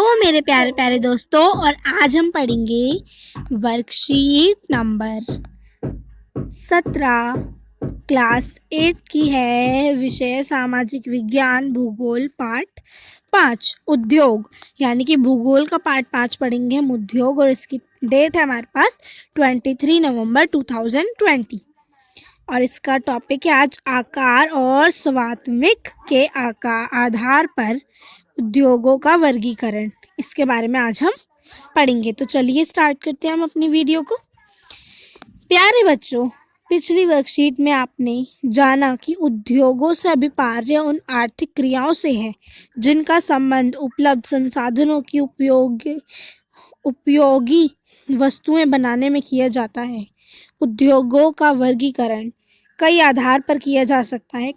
मेरे प्यारे प्यारे दोस्तों, और आज हम पढ़ेंगे वर्कशीट नंबर 17 क्लास 8 की है। विषय सामाजिक विज्ञान भूगोल पाठ 5 उद्योग, यानी कि भूगोल का पाठ 5 पढ़ेंगे हम उद्योग। और इसकी डेट है हमारे पास 23 नवंबर 2020। और इसका टॉपिक है आज आकार और स्वात्मिक के आधार पर उद्योगों का वर्गीकरण। इसके बारे में आज हम पढ़ेंगे। तो चलिए स्टार्ट करते हैं हम अपनी वीडियो को। प्यारे बच्चों, पिछली वर्कशीट में आपने जाना कि उद्योगों से अभिप्राय उन आर्थिक क्रियाओं से है जिनका संबंध उपलब्ध संसाधनों की उपयोगी वस्तुएं बनाने में किया जाता है। उद्योगों का वर्गीकरण कई आधार पर किया जा सकता है।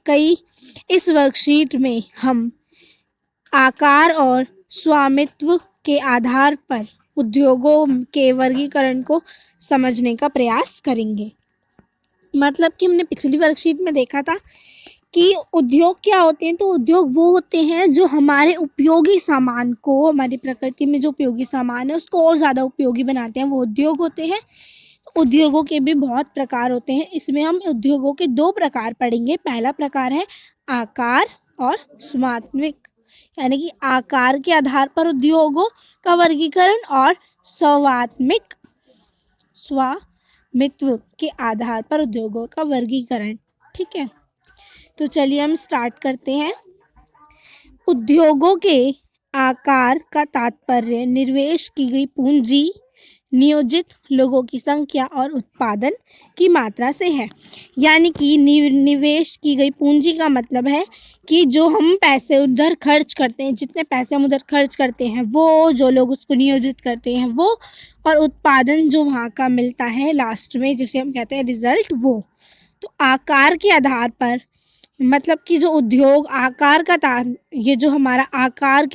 इस वर्कशीट में हम आकार और स्वामित्व के आधार पर उद्योगों के वर्गीकरण को समझने का प्रयास करेंगे। मतलब कि हमने पिछली वर्कशीट में देखा था कि उद्योग क्या होते हैं। तो उद्योग वो होते हैं जो हमारे उपयोगी सामान को, हमारी प्रकृति में जो उपयोगी सामान है उसको और ज़्यादा उपयोगी बनाते हैं, वो उद्योग होते हैं। उद्योगों के भी बहुत प्रकार होते हैं। इसमें हम उद्योगों के 2 प्रकार पढ़ेंगे। पहला प्रकार है आकार और स्वात्मिक, यानी कि आकार के आधार पर उद्योगों का वर्गीकरण, और स्वामित्व के आधार पर उद्योगों का वर्गीकरण। ठीक है, तो चलिए हम स्टार्ट करते हैं। उद्योगों के आकार का तात्पर्य निवेश की गई पूंजी, नियोजित लोगों की संख्या और उत्पादन की मात्रा से है। यानी कि निवेश की गई पूंजी का मतलब है कि जो हम पैसे उधर खर्च करते हैं, जितने पैसे हम उधर खर्च करते हैं वो, जो लोग उसको नियोजित करते हैं वो, और उत्पादन जो वहाँ का मिलता है लास्ट में, जिसे हम कहते हैं रिजल्ट, वो। तो आकार के आधार पर, मतलब कि जो उद्योग आकार ये जो हमारा आकार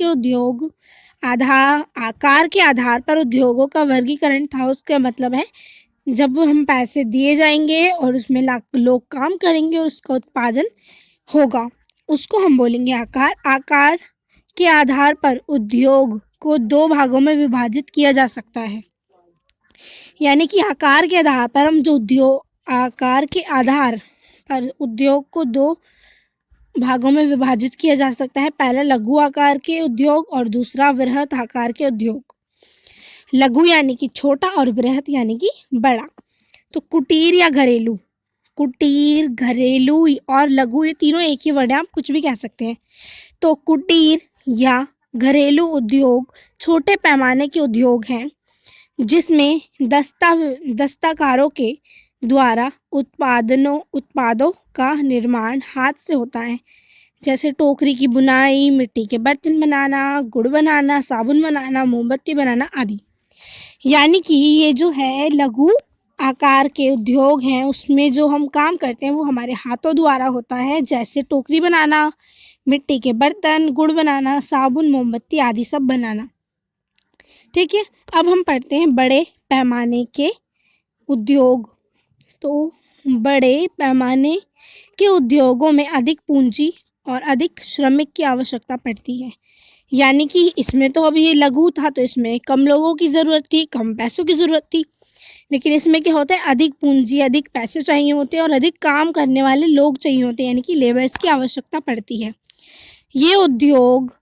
के आधार पर उद्योगों का वर्गीकरण था, उसका मतलब है जब हम पैसे दिए जाएंगे और उसमें लोग काम करेंगे और उसका उत्पादन होगा, उसको हम बोलेंगे आकार। आकार के आधार पर उद्योग को 2 भागों में विभाजित किया जा सकता है। यानी कि आकार के आधार पर उद्योग को 2 भागों में विभाजित किया जा सकता है। पहला लघु आकार के उद्योग और दूसरा वृहत आकार के उद्योग। लघु यानी कि छोटा और वृहत यानी कि बड़ा। तो कुटीर या घरेलू, कुटीर, घरेलू और लघु, ये तीनों एक ही वर्ड है, आप कुछ भी कह सकते हैं। तो कुटीर या घरेलू उद्योग छोटे पैमाने के उद्योग हैं जिसमें दस्तकारों के द्वारा उत्पादों का निर्माण हाथ से होता है, जैसे टोकरी की बुनाई, मिट्टी के बर्तन बनाना, गुड़ बनाना, साबुन बनाना, मोमबत्ती बनाना आदि। यानी कि ये जो है लघु आकार के उद्योग हैं, उसमें जो हम काम करते हैं वो हमारे हाथों द्वारा होता है, जैसे टोकरी बनाना, मिट्टी के बर्तन, गुड़ बनाना, साबुन, मोमबत्ती आदि सब बनाना। ठीक है, अब हम पढ़ते हैं बड़े पैमाने के उद्योग। तो बड़े पैमाने के उद्योगों में अधिक पूंजी और अधिक श्रमिक की आवश्यकता पड़ती है। यानी कि इसमें तो अभी ये लघु था तो इसमें कम लोगों की ज़रूरत थी, कम पैसों की ज़रूरत थी। लेकिन इसमें क्या होता है, अधिक पूंजी, अधिक पैसे चाहिए होते हैं और अधिक काम करने वाले लोग चाहिए होते हैं, यानी कि लेबर्स की आवश्यकता पड़ती है। ये उद्योग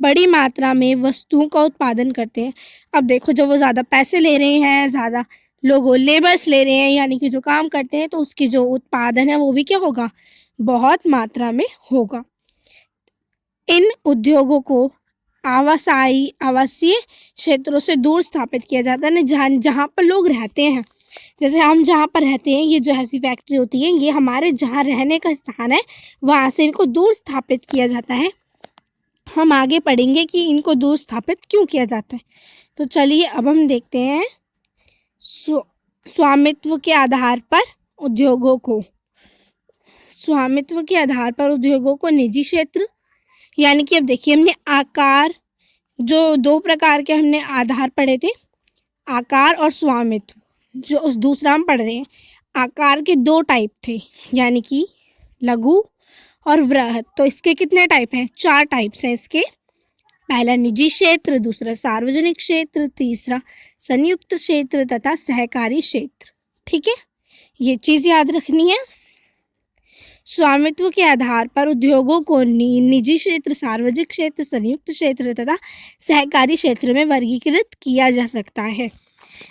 बड़ी मात्रा में वस्तुओं का उत्पादन करते हैं। अब देखो, जब वो ज़्यादा पैसे ले रहे हैं, ज़्यादा लोगों लेबर्स ले रहे हैं, यानी कि जो काम करते हैं, तो उसकी जो उत्पादन है वो भी क्या होगा, बहुत मात्रा में होगा। इन उद्योगों को आवासीय क्षेत्रों से दूर स्थापित किया जाता है, ना जहाँ पर लोग रहते हैं। जैसे हम जहाँ पर रहते हैं, ये जो ऐसी फैक्ट्री होती है, ये हमारे जहाँ रहने का स्थान है, वहाँ से इनको दूर स्थापित किया जाता है। हम आगे पढ़ेंगे कि इनको दूर स्थापित क्यों किया जाता है। तो चलिए अब हम देखते हैं स्वामित्व के आधार पर उद्योगों को निजी क्षेत्र, यानी कि अब देखिए, हमने आकार, जो 2 प्रकार के हमने आधार पढ़े थे, आकार और स्वामित्व, जो उस दूसरा हम पढ़ रहे हैं। आकार के 2 टाइप थे, यानी कि लघु और वृहत। तो इसके कितने टाइप हैं, 4 टाइप्स हैं इसके। पहला निजी क्षेत्र, दूसरा सार्वजनिक क्षेत्र, तीसरा संयुक्त क्षेत्र तथा सहकारी क्षेत्र। ठीक है, ये चीज़ याद रखनी है। स्वामित्व के आधार पर उद्योगों को निजी क्षेत्र, सार्वजनिक क्षेत्र, संयुक्त क्षेत्र तथा सहकारी क्षेत्र में वर्गीकृत किया जा सकता है।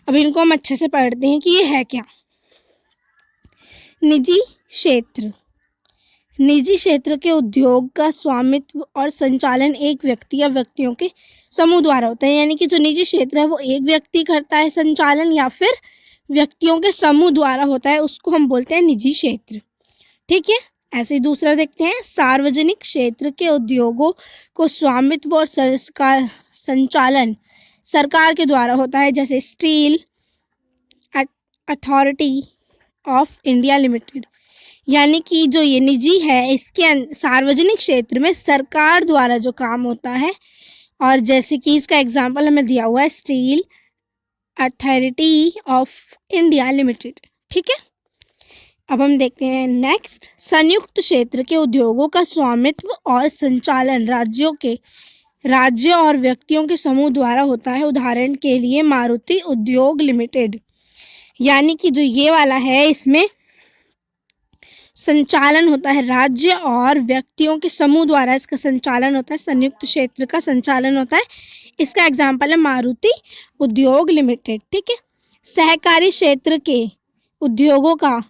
अब इनको हम अच्छे से पढ़ते हैं कि ये है क्या। निजी क्षेत्र, निजी क्षेत्र के उद्योग का स्वामित्व और संचालन एक व्यक्ति या व्यक्तियों के समूह द्वारा होता है। यानी कि जो निजी क्षेत्र है वो एक व्यक्ति करता है संचालन या फिर व्यक्तियों के समूह द्वारा होता है, उसको हम बोलते हैं निजी क्षेत्र। ठीक है, ऐसे ही दूसरा देखते हैं। सार्वजनिक क्षेत्र के उद्योगों को स्वामित्व और संचालन सरकार के द्वारा होता है, जैसे steel authority of India limited. यानी कि जो ये निजी है, इसके सार्वजनिक क्षेत्र में सरकार द्वारा जो काम होता है, और जैसे कि इसका एग्जाम्पल हमें दिया हुआ है steel authority of India limited. ठीक है, अब हम देखते हैं नेक्स्ट। संयुक्त क्षेत्र के उद्योगों का स्वामित्व और संचालन राज्य और व्यक्तियों के समूह द्वारा होता है। उदाहरण के लिए मारुति उद्योग लिमिटेड। यानी कि जो ये वाला है, इसमें संचालन होता है राज्य और व्यक्तियों के समूह द्वारा, इसका संचालन होता है, संयुक्त क्षेत्र का संचालन होता है। इसका एग्जाम्पल है मारुति उद्योग लिमिटेड। ठीक है, सहकारी क्षेत्र के उद्योगों का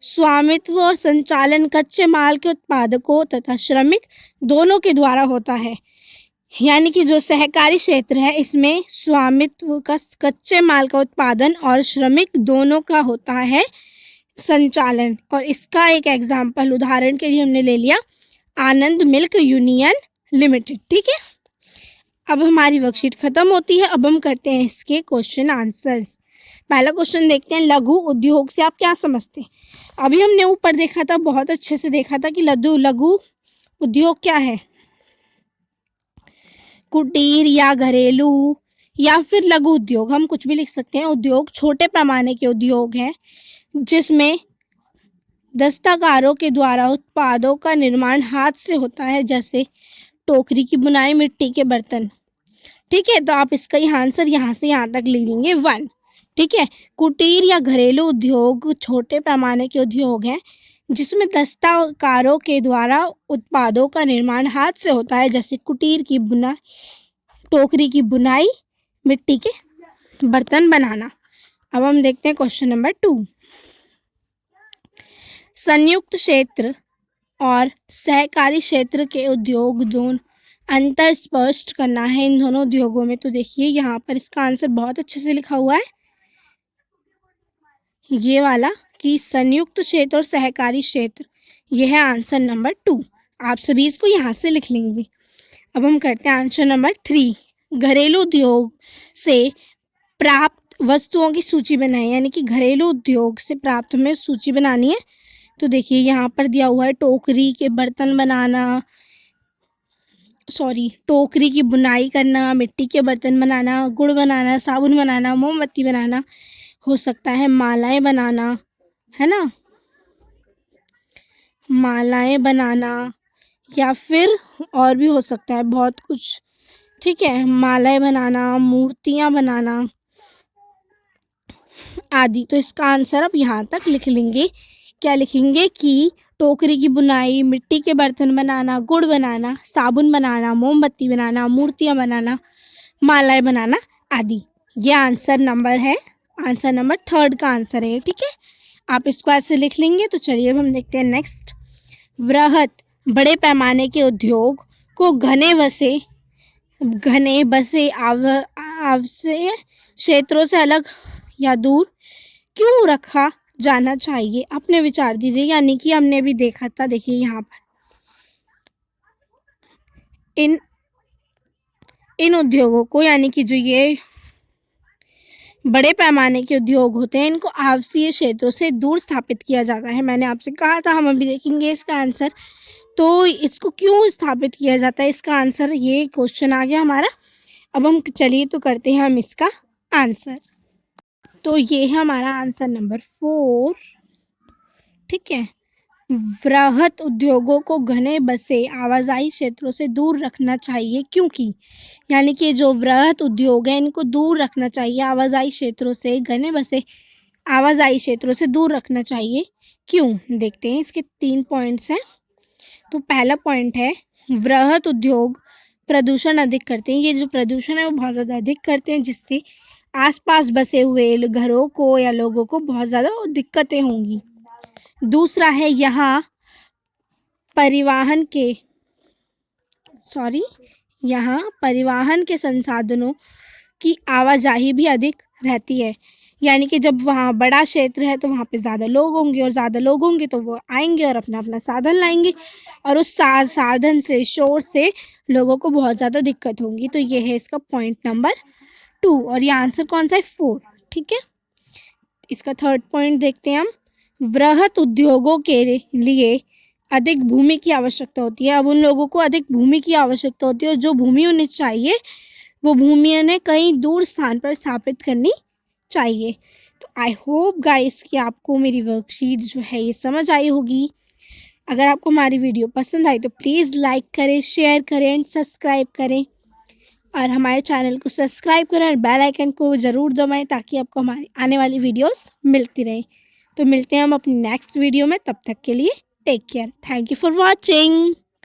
स्वामित्व और संचालन कच्चे माल के उत्पादकों तथा श्रमिक दोनों के द्वारा होता है। यानी कि जो सहकारी क्षेत्र है, इसमें स्वामित्व का कच्चे माल का उत्पादन और श्रमिक दोनों का होता है संचालन। और इसका एक एग्जाम्पल उदाहरण के लिए हमने ले लिया आनंद मिल्क यूनियन लिमिटेड। ठीक है, अब हमारी वर्कशीट खत्म होती है। अब हम करते हैं इसके क्वेश्चन आंसर्स। पहला क्वेश्चन देखते हैं, लघु उद्योग से आप क्या समझते हैं। अभी हमने ऊपर देखा था, बहुत अच्छे से देखा था कि लघु उद्योग क्या है। कुटीर या घरेलू या फिर लघु उद्योग, हम कुछ भी लिख सकते हैं। उद्योग छोटे पैमाने के उद्योग हैं जिसमें दस्तकारों के द्वारा उत्पादों का निर्माण हाथ से होता है, जैसे टोकरी की बुनाई, मिट्टी के बर्तन। ठीक है, तो आप इसका आंसर यहाँ से यहाँ तक ले लेंगे 1। ठीक है, कुटीर या घरेलू उद्योग छोटे पैमाने के उद्योग हैं जिसमें दस्तकारों के द्वारा उत्पादों का निर्माण हाथ से होता है, जैसे कुटीर की बुनाई, टोकरी की बुनाई, मिट्टी के बर्तन बनाना। अब हम देखते हैं क्वेश्चन नंबर 2। संयुक्त क्षेत्र और सहकारी क्षेत्र के उद्योग दोनों अंतर स्पष्ट करना है इन दोनों उद्योगों में। तो देखिए यहाँ पर इसका आंसर बहुत अच्छे से लिखा हुआ है, ये वाला कि संयुक्त क्षेत्र और सहकारी क्षेत्र, यह है आंसर नंबर 2। आप सभी इसको यहाँ से लिख लेंगे। अब हम करते हैं आंसर नंबर 3। घरेलू उद्योग से प्राप्त वस्तुओं की सूची बनाएं। यानी कि घरेलू उद्योग से प्राप्त हमें सूची बनानी है। तो देखिए यहाँ पर दिया हुआ है टोकरी के बर्तन बनाना, टोकरी की बुनाई करना, मिट्टी के बर्तन बनाना, गुड़ बनाना, साबुन बनाना, मोमबत्ती बनाना, हो सकता है मालाएं बनाना, है ना, मालाएं बनाना, या फिर और भी हो सकता है बहुत कुछ। ठीक है, मालाएं बनाना, मूर्तियां बनाना आदि। तो इसका आंसर आप यहाँ तक लिख लेंगे। क्या लिखेंगे कि टोकरी की बुनाई, मिट्टी के बर्तन बनाना, गुड़ बनाना, साबुन बनाना, मोमबत्ती बनाना, मूर्तियां बनाना, मालाएं बनाना आदि। ये आंसर नंबर है, आंसर नंबर 3 का आंसर है। ठीक है, आप इसको ऐसे लिख लेंगे। तो चलिए अब हम देखते हैं नेक्स्ट। वृहद बड़े पैमाने के उद्योग को घने बसे आवासीय क्षेत्रों से अलग या दूर क्यों रखा जाना चाहिए, अपने विचार दीजिए। यानी कि हमने भी देखा था, देखिए यहाँ पर इन उद्योगों को, यानी कि जो ये बड़े पैमाने के उद्योग होते हैं, इनको आवासीय क्षेत्रों से दूर स्थापित किया जाता है। मैंने आपसे कहा था, हम अभी देखेंगे इसका आंसर। तो इसको क्यों स्थापित किया जाता है, इसका आंसर ये क्वेश्चन आ गया हमारा। अब हम चलिए तो करते हैं हम इसका आंसर। तो ये है हमारा आंसर नंबर 4। ठीक है, वृहत उद्योगों को घने बसे आवाजाही क्षेत्रों से दूर रखना चाहिए क्योंकि, यानी कि जो वृहत उद्योग हैं इनको दूर रखना चाहिए आवाजाही क्षेत्रों से, घने बसे आवाजाही क्षेत्रों से दूर रखना चाहिए। क्यों, देखते हैं। इसके 3 पॉइंट्स हैं। तो पहला पॉइंट है, वृहत उद्योग प्रदूषण अधिक करते हैं। ये जो प्रदूषण है वो बहुत ज़्यादा अधिक करते हैं, जिससे आसपास बसे हुए घरों को या लोगों को बहुत ज़्यादा दिक्कतें होंगी। दूसरा है, यहाँ परिवहन के संसाधनों की आवाजाही भी अधिक रहती है। यानी कि जब वहाँ बड़ा क्षेत्र है तो वहाँ पे ज़्यादा लोग होंगे, और ज़्यादा लोग होंगे तो वो आएंगे और अपना अपना साधन लाएंगे, और उस साधन से, शोर से लोगों को बहुत ज़्यादा दिक्कत होंगी। तो ये है इसका पॉइंट नंबर 2, और ये आंसर कौन सा है? 4। ठीक है। इसका थर्ड पॉइंट देखते हैं हम। वृहत उद्योगों के लिए अधिक भूमि की आवश्यकता होती है। अब उन लोगों को अधिक भूमि की आवश्यकता होती है, और जो भूमि उन्हें चाहिए वो भूमि उन्हें कहीं दूर स्थान पर स्थापित करनी चाहिए। तो आई होप गाइस कि आपको मेरी वर्कशीट जो है ये समझ आई होगी। अगर आपको हमारी वीडियो पसंद आई तो प्लीज़ लाइक करें, शेयर करें एंड सब्सक्राइब करें, और हमारे चैनल को सब्सक्राइब करें और बेल आइकन को ज़रूर दबाएं ताकि आपको हमारी आने वाली वीडियोस मिलती रहें। तो मिलते हैं हम अपनी नेक्स्ट वीडियो में, तब तक के लिए take care. Thank you for watching.